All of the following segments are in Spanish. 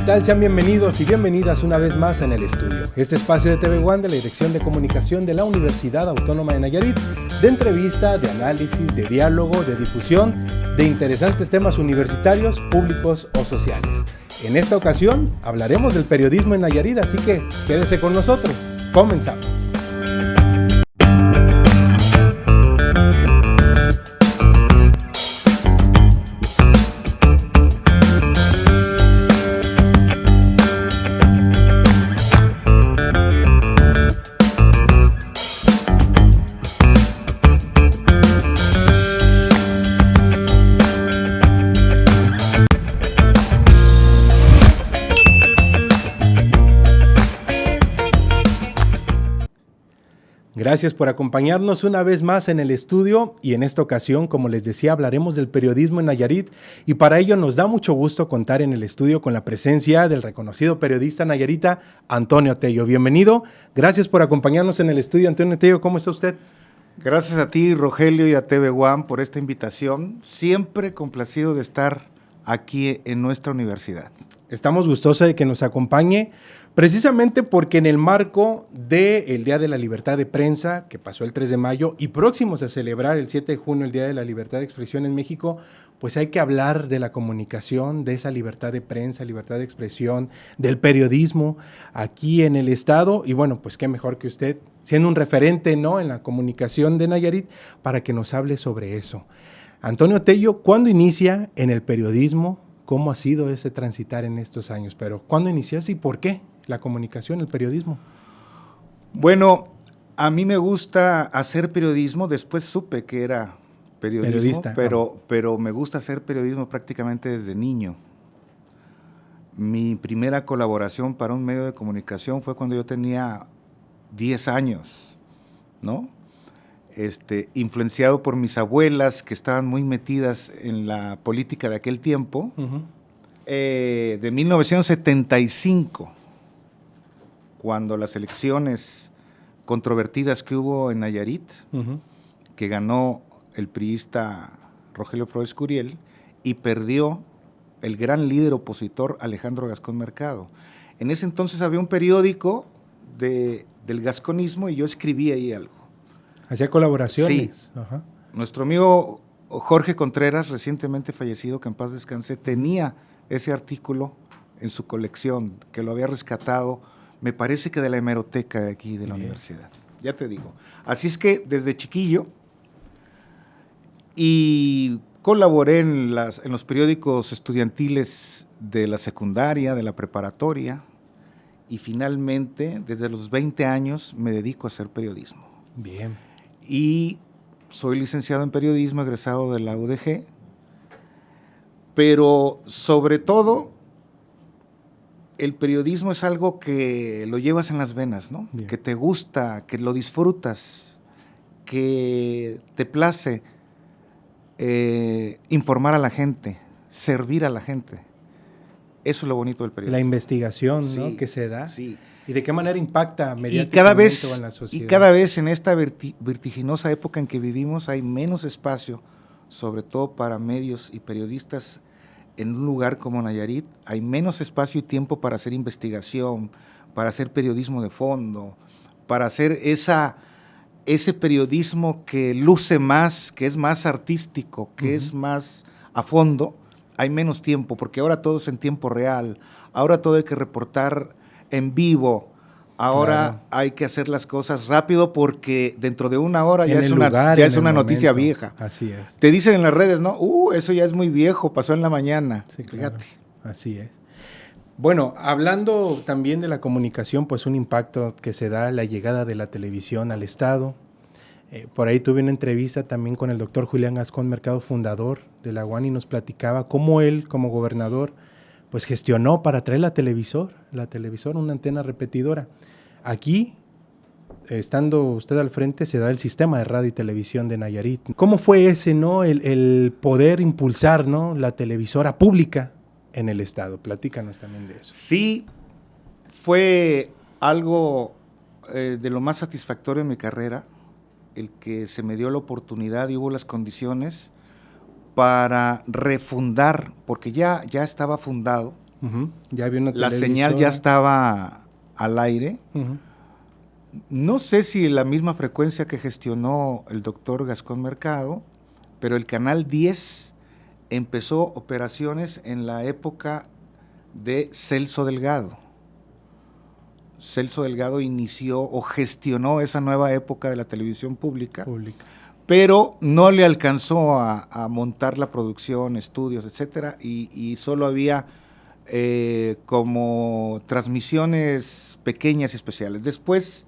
tal? Sean bienvenidos y bienvenidas una vez más en El Estudio, este espacio de TV One de la Dirección de Comunicación de la Universidad Autónoma de Nayarit, de entrevista, de análisis, de diálogo, de difusión, de interesantes temas universitarios, públicos o sociales. En esta ocasión hablaremos del periodismo en Nayarit, así que quédese con nosotros. Comenzamos. Gracias por acompañarnos una vez más en El Estudio y en esta ocasión, como les decía, hablaremos del periodismo en Nayarit y para ello nos da mucho gusto contar en El Estudio con la presencia del reconocido periodista nayarita Antonio Tello. Bienvenido, gracias por acompañarnos en El Estudio. Antonio Tello, ¿cómo está usted? Gracias a ti, Rogelio, y a TV One por esta invitación. Siempre complacido de estar aquí en nuestra universidad. Estamos gustosos de que nos acompañe, precisamente porque en el marco del Día de la Libertad de Prensa, que pasó el 3 de mayo, y próximos a celebrar el 7 de junio, el Día de la Libertad de Expresión en México, pues hay que hablar de la comunicación, de esa libertad de prensa, libertad de expresión, del periodismo aquí en el Estado. Y bueno, pues qué mejor que usted, siendo un referente, ¿no?, en la comunicación de Nayarit, para que nos hable sobre eso. Antonio Tello, ¿cuándo inicia en el periodismo? ¿Cómo ha sido ese transitar en estos años? Pero ¿cuándo iniciaste y por qué la comunicación, el periodismo? Bueno, a mí me gusta hacer periodismo. Después supe que era periodista, pero me gusta hacer periodismo prácticamente desde niño. Mi primera colaboración para un medio de comunicación fue cuando yo tenía 10 años, ¿no? Influenciado por mis abuelas que estaban muy metidas en la política de aquel tiempo, de 1975, cuando las elecciones controvertidas que hubo en Nayarit, que ganó el priista Rogelio Flores Curiel y perdió el gran líder opositor Alejandro Gascón Mercado. En ese entonces había un periódico del gasconismo y yo escribí ahí algo. ¿Hacía colaboraciones? Sí. Ajá. Nuestro amigo Jorge Contreras, recientemente fallecido, que en paz descanse, tenía ese artículo en su colección, que lo había rescatado, me parece que de la hemeroteca de aquí de la universidad. Ya te digo. Así es que desde chiquillo, y colaboré en los periódicos estudiantiles de la secundaria, de la preparatoria, y finalmente, desde los 20 años, me dedico a hacer periodismo. Bien. Y soy licenciado en periodismo, egresado de la UDG, pero sobre todo el periodismo es algo que lo llevas en las venas, ¿no? Bien. Que te gusta, que lo disfrutas, que te place informar a la gente, servir a la gente. Eso es lo bonito del periodismo. La investigación, sí, ¿no?, que se da. Sí. ¿Y de qué manera impacta mediáticamente en la sociedad? Y cada vez en esta vertiginosa época en que vivimos hay menos espacio, sobre todo para medios y periodistas en un lugar como Nayarit. Hay menos espacio y tiempo para hacer investigación, para hacer periodismo de fondo, para hacer ese periodismo que luce más, que es más artístico, que es más a fondo. Hay menos tiempo, porque ahora todo es en tiempo real, ahora todo hay que reportar en vivo, ahora hay que hacer las cosas rápido porque dentro de una hora ya es una noticia vieja. Así es. Te dicen en las redes, ¿no? Eso ya es muy viejo, pasó en la mañana. Sí, claro. Fíjate. Así es. Bueno, hablando también de la comunicación, pues un impacto que se da la llegada de la televisión al Estado. Por ahí tuve una entrevista también con el doctor Julián Gascón Mercado, fundador de la UAN, y nos platicaba cómo él, como gobernador, pues gestionó para traer la televisor, una antena repetidora. Aquí, estando usted al frente, se da el sistema de radio y televisión de Nayarit. ¿Cómo fue ese, no, el poder impulsar, ¿no?, la televisora pública en el Estado? Platícanos también de eso. Sí, fue algo de lo más satisfactorio en mi carrera, el que se me dio la oportunidad y hubo las condiciones para refundar, porque ya estaba fundado Ya había una La señal ya estaba al aire. No sé si la misma frecuencia que gestionó el doctor Gascón Mercado, pero el Canal 10 empezó operaciones en la época de Celso Delgado. Celso Delgado inició o gestionó esa nueva época de la televisión pública. Pero no le alcanzó a montar la producción, estudios, etcétera, y solo había como transmisiones pequeñas y especiales. Después,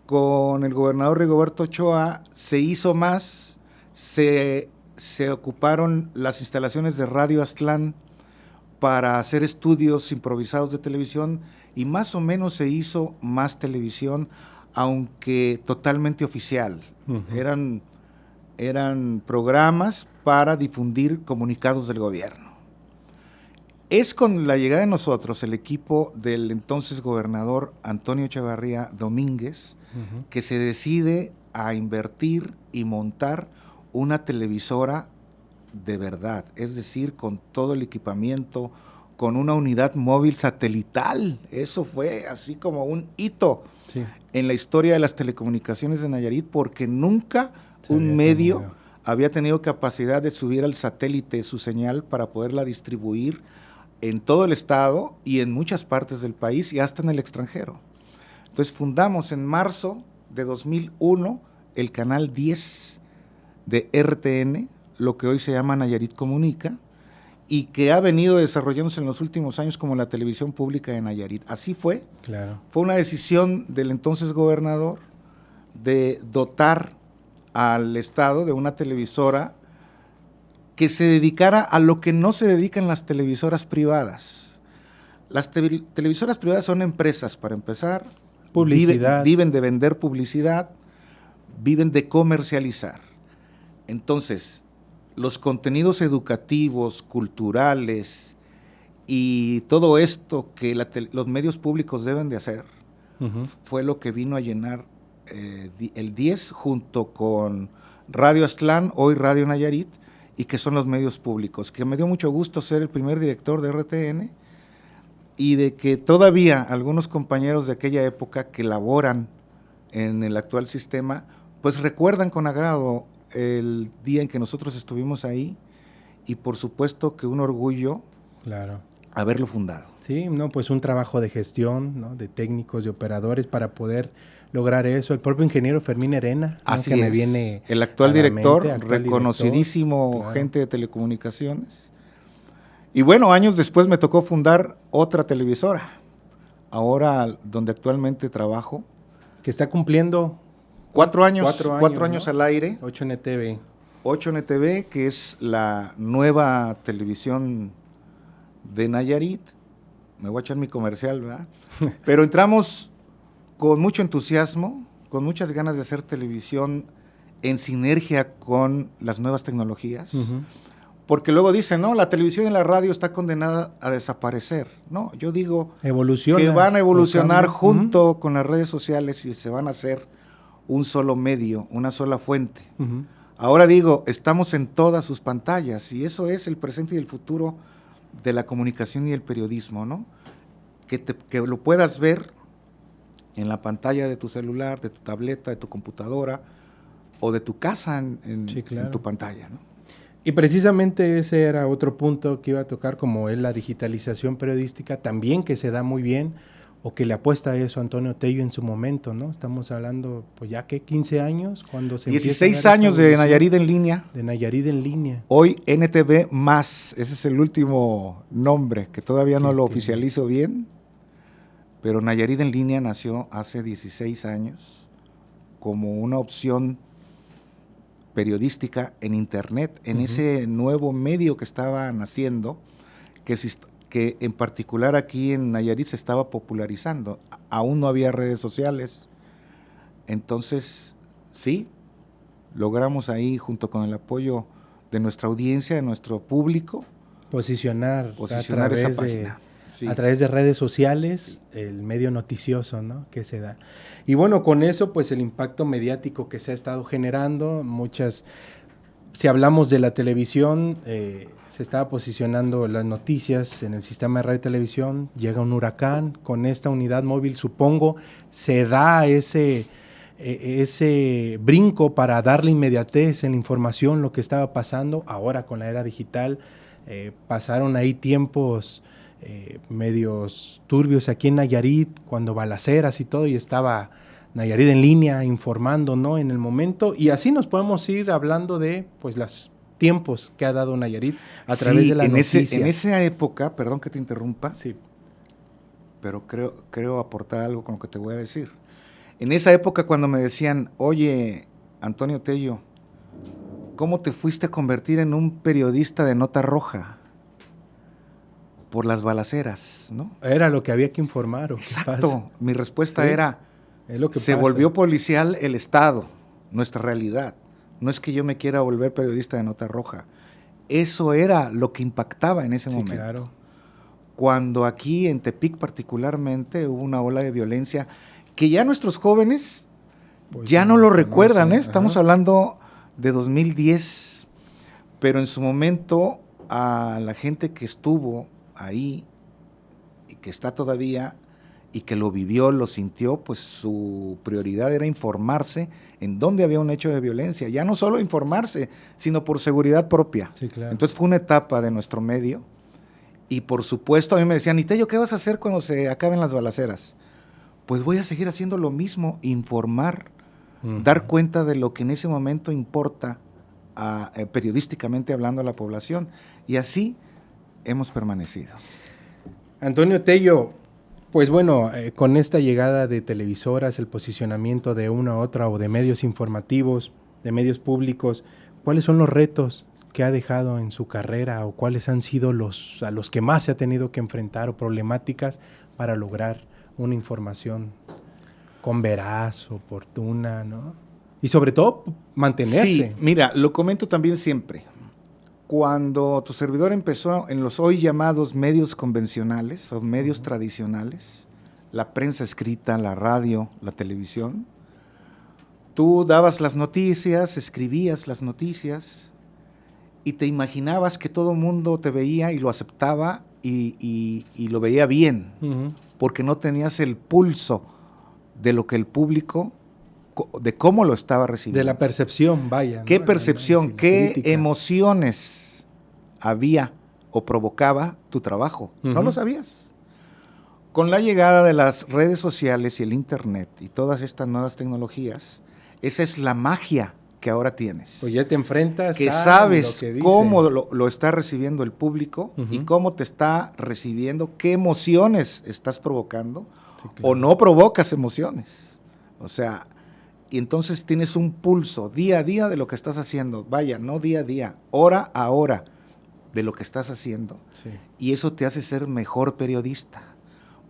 con el gobernador Rigoberto Ochoa, se hizo más, se ocuparon las instalaciones de Radio Aztlán para hacer estudios improvisados de televisión, y más o menos se hizo más televisión, aunque totalmente oficial. Eran programas para difundir comunicados del gobierno. Es con la llegada de nosotros, el equipo del entonces gobernador Antonio Echevarría Domínguez, que se decide a invertir y montar una televisora de verdad, es decir, con todo el equipamiento, con una unidad móvil satelital. Eso fue así como un hito en la historia de las telecomunicaciones de Nayarit, porque nunca un medio había tenido capacidad de subir al satélite su señal para poderla distribuir en todo el estado y en muchas partes del país y hasta en el extranjero. Entonces fundamos en marzo de 2001 el Canal 10 de RTN, lo que hoy se llama Nayarit Comunica, y que ha venido desarrollándose en los últimos años como la televisión pública de Nayarit. Así fue. Fue una decisión del entonces gobernador de dotar al estado de una televisora que se dedicara a lo que no se dedican las televisoras privadas. Las televisoras privadas son empresas, para empezar. Publicidad. Viven de vender publicidad, viven de comercializar. Entonces, los contenidos educativos, culturales y todo esto que los medios públicos deben de hacer, fue lo que vino a llenar el 10 junto con Radio Aztlán, hoy Radio Nayarit, y que son los medios públicos, que me dio mucho gusto ser el primer director de RTN y de que todavía algunos compañeros de aquella época que laboran en el actual sistema, pues recuerdan con agrado el día en que nosotros estuvimos ahí, y por supuesto que un orgullo haberlo fundado. Sí, no, pues un trabajo de gestión, ¿no? De técnicos, de operadores para poder lograr eso. El propio ingeniero Fermín Herena, así que es, me viene el actual director, reconocidísimo gente de telecomunicaciones. Y bueno, años después me tocó fundar otra televisora, ahora donde actualmente trabajo. Que está cumpliendo 4 años al aire. 8NTV. 8NTV, que es la nueva televisión de Nayarit. Me voy a echar mi comercial, ¿verdad? Pero entramos con mucho entusiasmo, con muchas ganas de hacer televisión en sinergia con las nuevas tecnologías, porque luego dicen, no, la televisión y la radio está condenada a desaparecer. No, yo digo que van a evolucionar junto con las redes sociales y se van a hacer un solo medio, una sola fuente. Ahora digo, estamos en todas sus pantallas, y eso es el presente y el futuro de la comunicación y el periodismo, ¿no? Que lo puedas ver en la pantalla de tu celular, de tu tableta, de tu computadora o de tu casa en tu pantalla, ¿no? Y precisamente ese era otro punto que iba a tocar, como es la digitalización periodística, también que se da muy bien, o que le apuesta a eso Antonio Tello en su momento, ¿no? Estamos hablando, pues ya que 15 años, cuando se 16 años de Nayarit en línea. De Nayarit en línea. Hoy NTV más, ese es el último nombre, que todavía no lo oficializo bien, pero Nayarit en línea nació hace 16 años como una opción periodística en internet, en ese nuevo medio que estaba naciendo, que en particular aquí en Nayarit se estaba popularizando. Aún no había redes sociales. Entonces, sí, logramos ahí, junto con el apoyo de nuestra audiencia, de nuestro público, posicionar esa página. A través de redes sociales, el medio noticioso, ¿no? Que se da. Y bueno, con eso, pues el impacto mediático que se ha estado generando, si hablamos de la televisión, se estaba posicionando las noticias en el sistema de radio y televisión, llega un huracán con esta unidad móvil, supongo, se da ese brinco para darle inmediatez en la información, lo que estaba pasando. Ahora con la era digital pasaron ahí tiempos medios turbios aquí en Nayarit, cuando balaceras y todo, y estaba Nayarit en línea informando, ¿no?, en el momento, y así nos podemos ir hablando de pues los tiempos que ha dado Nayarit a través de la noticia. En esa época, perdón que te interrumpa, sí, pero creo aportar algo con lo que te voy a decir. En esa época cuando me decían, oye, Antonio Tello, ¿cómo te fuiste a convertir en un periodista de nota roja? Por las balaceras, ¿no? Era lo que había que informar. ¿O exacto, mi respuesta sí, era, es lo que se pasa. Volvió policial el Estado, nuestra realidad. No es que yo me quiera volver periodista de nota roja. Eso era lo que impactaba en ese momento. Claro. Cuando aquí en Tepic particularmente hubo una ola de violencia que ya nuestros jóvenes pues ya no lo recuerdan, ¿eh? Estamos hablando de 2010, pero en su momento a la gente que estuvo ahí y que está todavía y que lo vivió, lo sintió, pues su prioridad era informarse en dónde había un hecho de violencia, ya no solo informarse, sino por seguridad propia. Sí, claro. Entonces fue una etapa de nuestro medio y por supuesto a mí me decían, ¿y Tello qué vas a hacer cuando se acaben las balaceras? Pues voy a seguir haciendo lo mismo, informar, dar cuenta de lo que en ese momento importa periodísticamente hablando a la población, y así hemos permanecido. Antonio Tello, pues bueno, con esta llegada de televisoras, el posicionamiento de una u otra o de medios informativos, de medios públicos, ¿cuáles son los retos que ha dejado en su carrera o cuáles han sido a los que más se ha tenido que enfrentar o problemáticas para lograr una información con veraz, oportuna, ¿no? Y sobre todo, mantenerse. Sí, mira, lo comento también siempre. Cuando tu servidor empezó en los hoy llamados medios convencionales o medios tradicionales, la prensa escrita, la radio, la televisión, tú dabas las noticias, escribías las noticias y te imaginabas que todo el mundo te veía y lo aceptaba y lo veía bien, porque no tenías el pulso de lo que el público, de cómo lo estaba recibiendo. De la percepción, vaya. ¿Qué ¿no? percepción, qué crítica. emociones había o provocaba tu trabajo? No lo sabías. Con la llegada de las redes sociales y el internet y todas estas nuevas tecnologías, esa es la magia que ahora tienes. Pues ya te enfrentas que a sabes lo que cómo lo está recibiendo el público y cómo te está recibiendo, qué emociones estás provocando, sí, claro, o no provocas emociones. O sea, y entonces tienes un pulso día a día de lo que estás haciendo. Vaya, no día a día, hora a hora de lo que estás haciendo. Sí. Y eso te hace ser mejor periodista.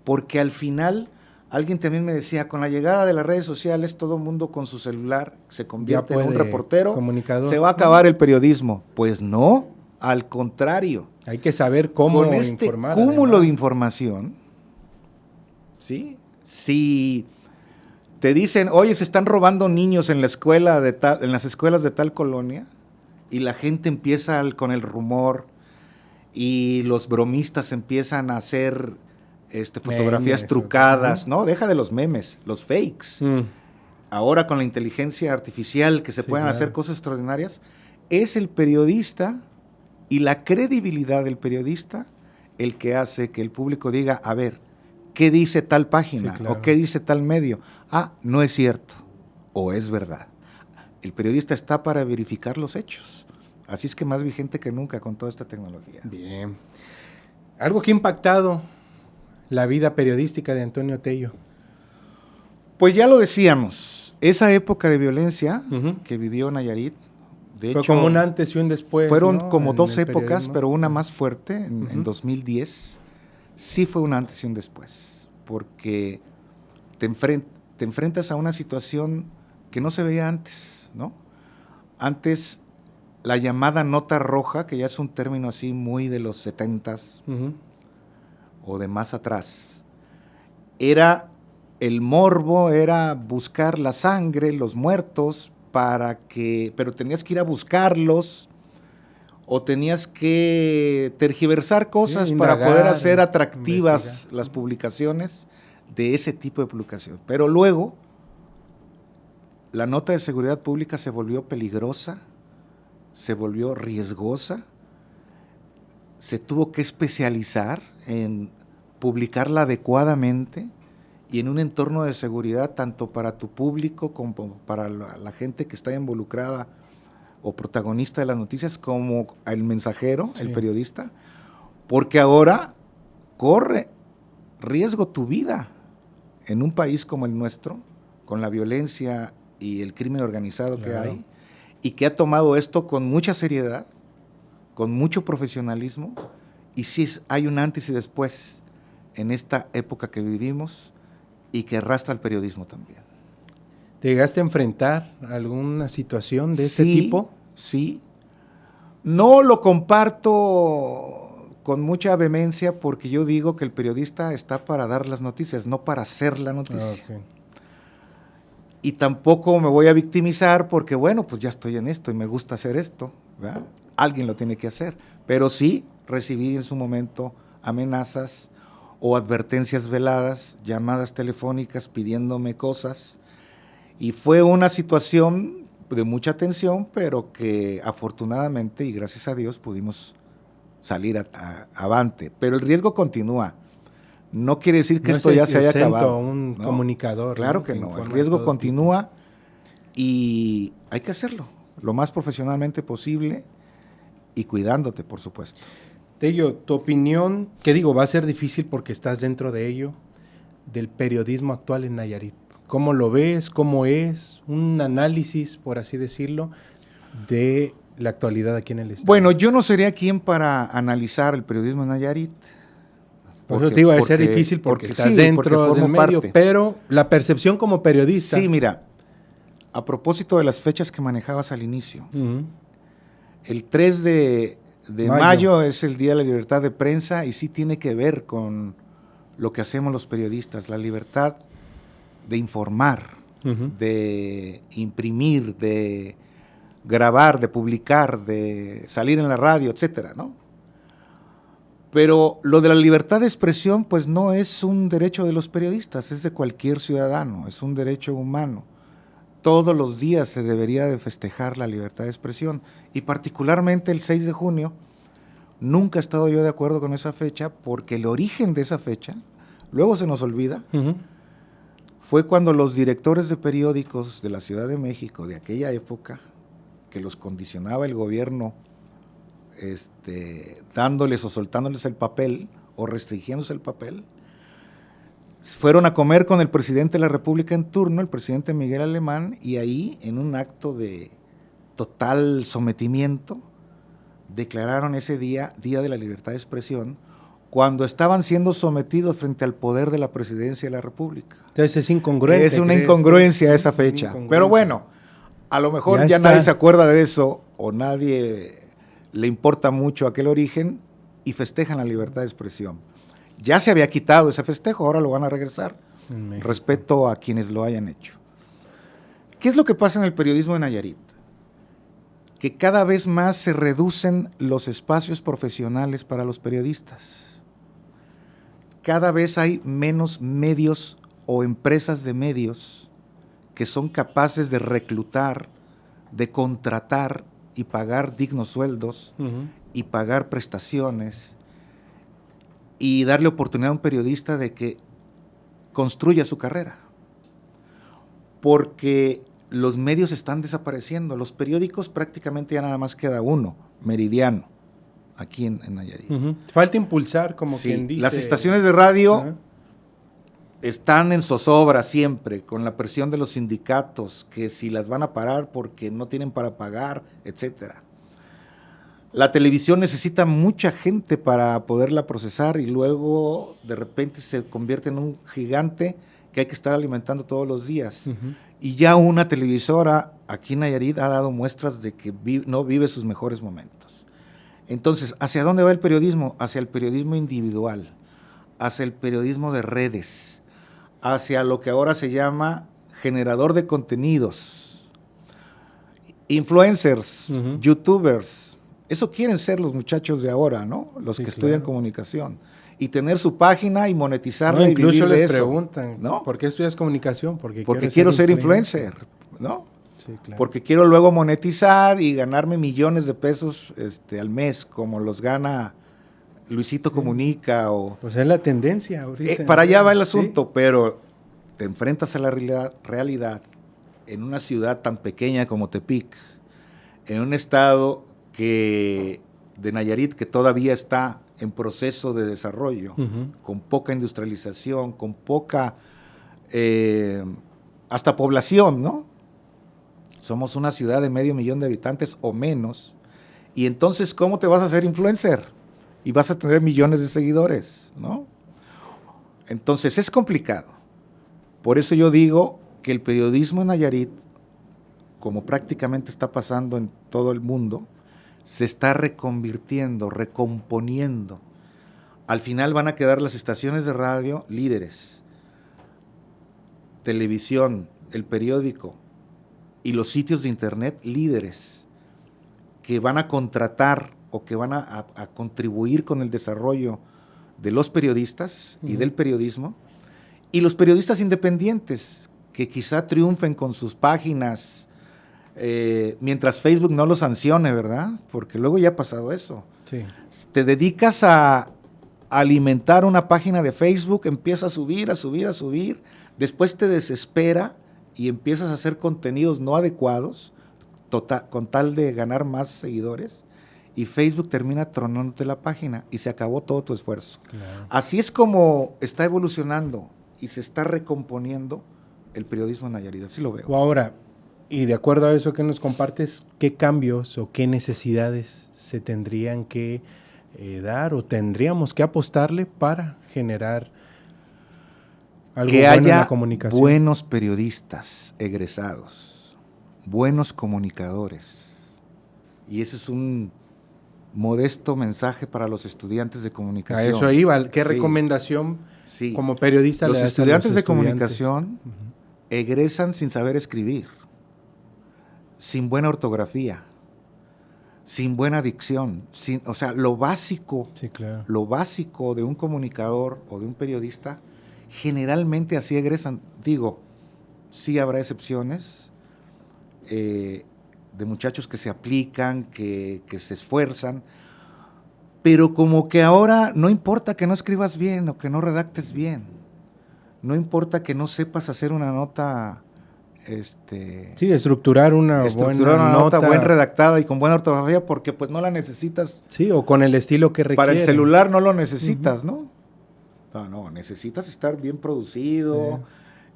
Porque al final, alguien también me decía, con la llegada de las redes sociales, todo el mundo con su celular se convierte en un reportero, se va a acabar el periodismo. Pues no, al contrario. Hay que saber cómo con este informar. Cúmulo de información, ¿sí? Si te dicen, oye, se están robando niños en la escuela en las escuelas de tal colonia, y la gente empieza con el rumor, y los bromistas empiezan a hacer fotografías memes, trucadas, ¿no? Deja de los memes, los fakes. Ahora con la inteligencia artificial que se pueden hacer cosas extraordinarias, es el periodista y la credibilidad del periodista el que hace que el público diga, a ver, ¿qué dice tal página? O ¿qué dice tal medio? Ah, no es cierto, o es verdad. El periodista está para verificar los hechos. Así es que más vigente que nunca con toda esta tecnología. Bien. Algo que ha impactado la vida periodística de Antonio Tello. Pues ya lo decíamos, esa época de violencia que vivió Nayarit, de Fue hecho, como un antes y un después. Fueron, ¿no?, como dos épocas, periodismo. pero una más fuerte, en 2010, sí fue un antes y un después, porque te enfrentas a una situación que no se veía antes, ¿no? Antes, la llamada nota roja, que ya es un término así muy de los 70s, o de más atrás, era el morbo, era buscar la sangre, los muertos, pero tenías que ir a buscarlos, o tenías que tergiversar cosas indagar, para poder hacer atractivas investigar. las publicaciones de ese tipo de publicación. Pero luego, la nota de seguridad pública se volvió peligrosa, se volvió riesgosa, se tuvo que especializar en publicarla adecuadamente y en un entorno de seguridad tanto para tu público como para la gente que está involucrada o protagonista de las noticias, como el mensajero, Sí. el periodista, porque ahora corre riesgo tu vida en un país como el nuestro, con la violencia y el crimen organizado que Claro. hay, y que ha tomado esto con mucha seriedad, con mucho profesionalismo, y sí hay un antes y después en esta época que vivimos y que arrastra el periodismo también. ¿Te llegaste a enfrentar alguna situación de este Sí, tipo? Sí. No lo comparto con mucha vehemencia porque yo digo que el periodista está para dar las noticias, no para hacer la noticia. Ok. Y tampoco me voy a victimizar porque, bueno, pues ya estoy en esto y me gusta hacer esto, ¿verdad? Alguien lo tiene que hacer. Pero sí recibí en su momento amenazas o advertencias veladas, llamadas telefónicas pidiéndome cosas. Y fue una situación de mucha tensión, pero que afortunadamente y gracias a Dios pudimos salir avante. Pero el riesgo continúa. No quiere decir que No esto es ya se haya exento acabado. un ¿no? comunicador. Claro ¿no? que no. El informa de riesgo todo continúa y hay que hacerlo lo más profesionalmente posible y cuidándote, por supuesto. tipo. Tello, tu opinión, que digo, va a ser difícil porque estás dentro de ello, del periodismo actual en Nayarit. ¿Cómo lo ves? ¿Cómo es? Un análisis, por así decirlo, de la actualidad aquí en el estado. Bueno, yo no sería quien para analizar el periodismo en Nayarit. Por eso te digo, va a ser difícil porque estás sí, dentro porque del medio, parte. pero la percepción como periodista. Sí, mira, a propósito de las fechas que manejabas al inicio, Uh-huh. el 3 de mayo es el Día de la Libertad de Prensa y sí tiene que ver con lo que hacemos los periodistas, la libertad de informar, Uh-huh. de imprimir, de grabar, de publicar, de salir en la radio, etcétera, ¿no? Pero lo de la libertad de expresión, pues no es un derecho de los periodistas, es de cualquier ciudadano, es un derecho humano. Todos los días se debería de festejar la libertad de expresión y particularmente el 6 de junio, nunca he estado yo de acuerdo con esa fecha porque el origen de esa fecha, luego se nos olvida, Uh-huh. fue cuando los directores de periódicos de la Ciudad de México de aquella época, que los condicionaba el gobierno dándoles o soltándoles el papel o restringiéndose el papel, fueron a comer con el presidente de la República en turno, el presidente Miguel Alemán, y ahí, en un acto de total sometimiento, declararon ese día, Día de la Libertad de Expresión, cuando estaban siendo sometidos frente al poder de la presidencia de la República. Entonces es incongruente. Es una ¿crees? incongruencia esa fecha. Incongruencia. Pero bueno, a lo mejor ya nadie se acuerda de eso o nadie le importa mucho aquel origen y festejan la libertad de expresión. Ya se había quitado ese festejo, ahora lo van a regresar. Respeto a quienes lo hayan hecho. ¿Qué es lo que pasa en el periodismo de Nayarit? Que cada vez más se reducen los espacios profesionales para los periodistas. Cada vez hay menos medios o empresas de medios que son capaces de reclutar, de contratar y pagar dignos sueldos Uh-huh. y pagar prestaciones y darle oportunidad a un periodista de que construya su carrera. Porque los medios están desapareciendo. Los periódicos prácticamente ya nada más queda uno, Meridiano, aquí en Nayarit. Uh-huh. Falta impulsar, como Sí, quien dice. las estaciones de radio Uh-huh. están en zozobra siempre, con la presión de los sindicatos, que si las van a parar porque no tienen para pagar, etcétera. La televisión necesita mucha gente para poderla procesar y luego de repente se convierte en un gigante que hay que estar alimentando todos los días. Uh-huh. Y ya una televisora aquí en Nayarit ha dado muestras de que no vive sus mejores momentos. Entonces, ¿hacia dónde va el periodismo? Hacia el periodismo individual, hacia el periodismo de redes, hacia lo que ahora se llama generador de contenidos, influencers, Uh-huh. youtubers. Eso quieren ser los muchachos de ahora, ¿no? Los Sí, que estudian claro. comunicación. Y tener su página y monetizarla No, y vivir incluso de les eso, preguntan, ¿no? ¿por qué estudias comunicación? Porque quiero ser influencer, ¿no? Sí, claro. Porque quiero luego monetizar y ganarme millones de pesos al mes, como los gana Luisito Sí. Comunica o... Pues es la tendencia ahorita. para allá va el Sí. asunto, pero te enfrentas a la realidad en una ciudad tan pequeña como Tepic, en un estado de Nayarit que todavía está en proceso de desarrollo, con poca industrialización, con poca hasta población, ¿no? Somos una ciudad de 500,000 de habitantes o menos, y entonces, ¿cómo te vas a hacer influencer? Y vas a tener millones de seguidores, ¿no? Entonces, es complicado. Por eso yo digo que el periodismo en Nayarit, como prácticamente está pasando en todo el mundo, se está reconvirtiendo, recomponiendo. Al final van a quedar las estaciones de radio líderes, televisión, el periódico y los sitios de internet líderes, que van a contratar o que van a contribuir con el desarrollo de los periodistas y del periodismo, y los periodistas independientes, que quizá triunfen con sus páginas, mientras Facebook no los sancione, ¿verdad? Porque luego ya ha pasado eso. Sí. Te dedicas a alimentar una página de Facebook, empieza a subir, después te desespera y empiezas a hacer contenidos no adecuados, con tal de ganar más seguidores, y Facebook termina tronándote la página y se acabó todo tu esfuerzo. Claro. Así es como está evolucionando y se está recomponiendo el periodismo en Nayarit, así lo veo. Ahora, y de acuerdo a eso que nos compartes, ¿qué cambios o qué necesidades se tendrían que dar o tendríamos que apostarle para generar algo que bueno en la haya comunicación? buenos periodistas egresados, buenos comunicadores. Y ese es un modesto mensaje para los estudiantes de comunicación. A eso iba. ¿Qué Sí, recomendación sí. como periodista Los le das a estudiantes de estudiantes? comunicación egresan sin saber escribir, sin buena ortografía, sin buena dicción, o sea, lo básico, Sí, claro. lo básico de un comunicador o de un periodista, generalmente así egresan. Digo, sí habrá excepciones de muchachos que se aplican, que se esfuerzan, pero como que ahora no importa que no escribas bien o que no redactes bien, no importa que no sepas hacer una nota, Sí, estructurar una buena nota nota bien redactada y con buena ortografía, porque pues no la necesitas. Sí, o con el estilo que requiere. Para el celular no lo necesitas, ¿no? No, necesitas estar bien producido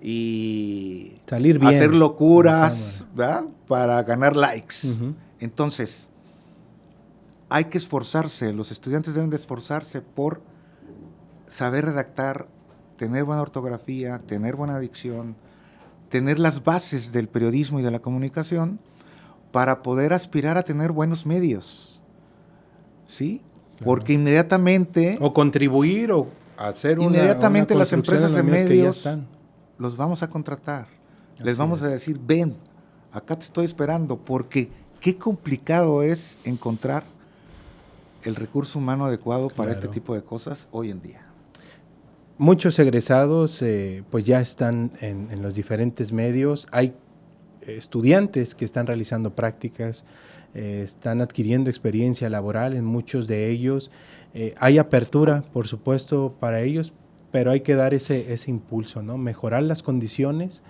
y salir bien, hacer locuras, ¿verdad? Para ganar likes. Entonces, hay que esforzarse, los estudiantes deben de esforzarse por saber redactar, tener buena ortografía, tener buena dicción, tener las bases del periodismo y de la comunicación para poder aspirar a tener buenos medios, ¿sí? Claro. Porque inmediatamente... O contribuir o hacer inmediatamente una las empresas de medios que los vamos a contratar. Les Así vamos a decir, ven, acá te estoy esperando, porque qué complicado es encontrar el recurso humano adecuado para este tipo de cosas hoy en día. Muchos egresados pues ya están en los diferentes medios. Hay estudiantes que están realizando prácticas, están adquiriendo experiencia laboral en muchos de ellos. Hay apertura, por supuesto, para ellos, pero hay que dar ese impulso, ¿no? Mejorar las condiciones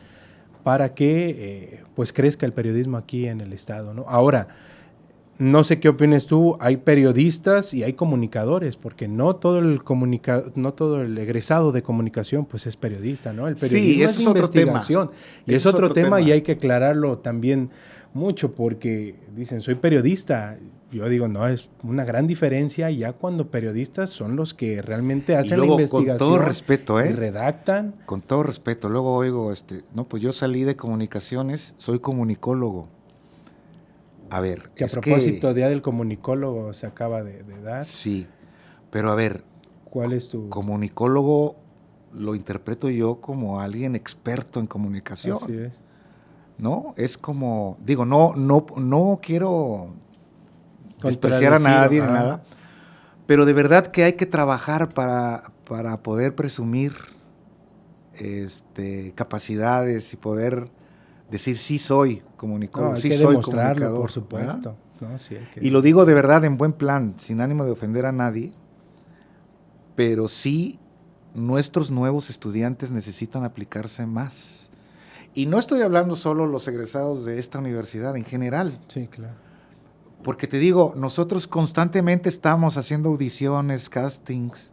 para que pues crezca el periodismo aquí en el estado, ¿no? Ahora, no sé qué opinas tú, hay periodistas y hay comunicadores, porque no todo el egresado de comunicación pues es periodista, ¿no? El periodismo es investigación. Y es otro tema y hay que aclararlo también mucho, porque dicen, soy periodista. Yo digo, no, es una gran diferencia ya cuando periodistas son los que realmente hacen luego, la investigación. Con todo respeto, y redactan. Con todo respeto. Luego oigo, no, pues yo salí de comunicaciones, soy comunicólogo. A ver, que a propósito, Día del Comunicólogo se acaba de dar. Sí, pero a ver, ¿cuál es tu...? Comunicólogo lo interpreto yo como alguien experto en comunicación. Así es. ¿No? Es como, digo, no quiero despreciar a nadie ni nada, pero de verdad que hay que trabajar para poder presumir capacidades y poder decir sí soy comunicador, No, sí hay que soy demostrarlo, comunicador, por supuesto. No, sí, y lo digo de verdad en buen plan, sin ánimo de ofender a nadie, pero sí nuestros nuevos estudiantes necesitan aplicarse más. Y no estoy hablando solo los egresados de esta universidad, en general. Sí, claro. Porque te digo, nosotros constantemente estamos haciendo audiciones, castings,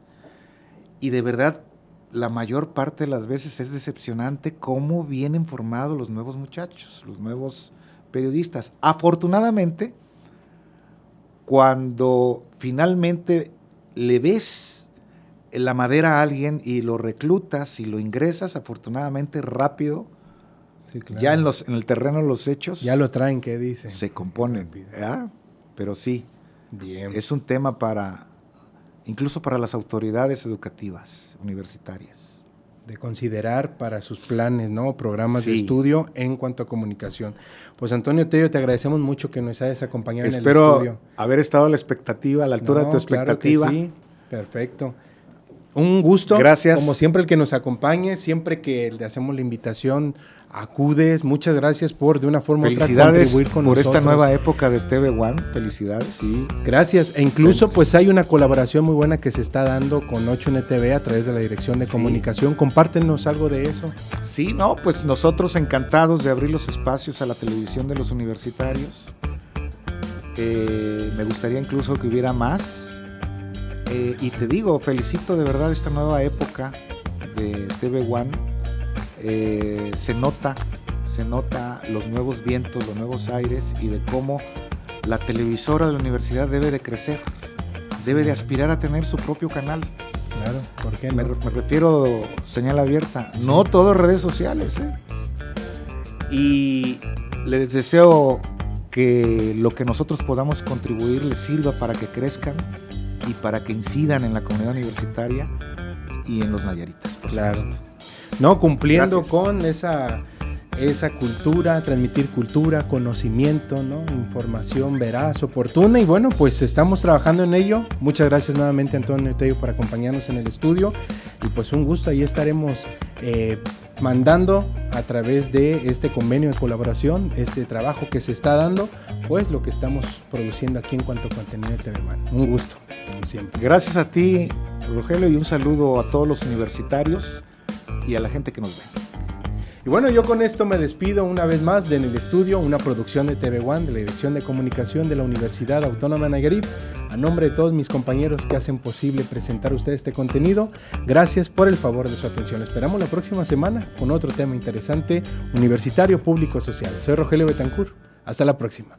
y de verdad la mayor parte de las veces es decepcionante cómo vienen formados los nuevos muchachos, los nuevos periodistas. Afortunadamente, cuando finalmente le ves la madera a alguien y lo reclutas y lo ingresas, afortunadamente rápido, Sí, claro. ya en el terreno de los hechos, Ya lo traen, ¿qué dicen? se componen. Pero sí, Bien. es un tema incluso para las autoridades educativas, universitarias. De considerar para sus planes, ¿no? Programas de Sí. estudio en cuanto a comunicación. Pues Antonio Tello, te agradecemos mucho que nos hayas acompañado en el Espero estudio. haber estado a la expectativa, a la altura de tu expectativa. Claro que sí, perfecto. Un gusto. Gracias. Como siempre el que nos acompañe, siempre que le hacemos la invitación, acudes. Muchas gracias por de una forma u otra Felicidades contribuir con por nosotros. esta nueva época de TV One. Felicidades. Sí, gracias. E incluso pues hay una colaboración muy buena que se está dando con 8NTV a través de la Dirección de Comunicación. Compártenos algo de eso. Sí, no, pues nosotros encantados de abrir los espacios a la televisión de los universitarios. Me gustaría incluso que hubiera más. Y te digo, felicito de verdad esta nueva época de TV One. Se nota los nuevos vientos, los nuevos aires y de cómo la televisora de la universidad debe de crecer, debe de aspirar a tener su propio canal. Claro, ¿por qué no? Me refiero señal abierta, no todo redes sociales. Y les deseo que lo que nosotros podamos contribuir les sirva para que crezcan y para que incidan en la comunidad universitaria y en los nayaritas, por Claro. supuesto. No, cumpliendo Gracias. con esa cultura, transmitir cultura, conocimiento, ¿no? Información veraz, oportuna, y bueno, pues estamos trabajando en ello. Muchas gracias nuevamente, Antonio Tello, por acompañarnos en el estudio, y pues un gusto. Ahí estaremos mandando a través de este convenio de colaboración, este trabajo que se está dando, pues lo que estamos produciendo aquí en cuanto a contenido de TV One. Un gusto, como siempre. Gracias a ti, Rogelio, y un saludo a todos los universitarios y a la gente que nos ve. Y bueno, yo con esto me despido una vez más de En el Estudio, una producción de TV One, de la Dirección de Comunicación de la Universidad Autónoma de Nayarit. A nombre de todos mis compañeros que hacen posible presentar a ustedes este contenido, gracias por el favor de su atención. Esperamos la próxima semana con otro tema interesante, universitario, público, social. Soy Rogelio Betancourt. Hasta la próxima.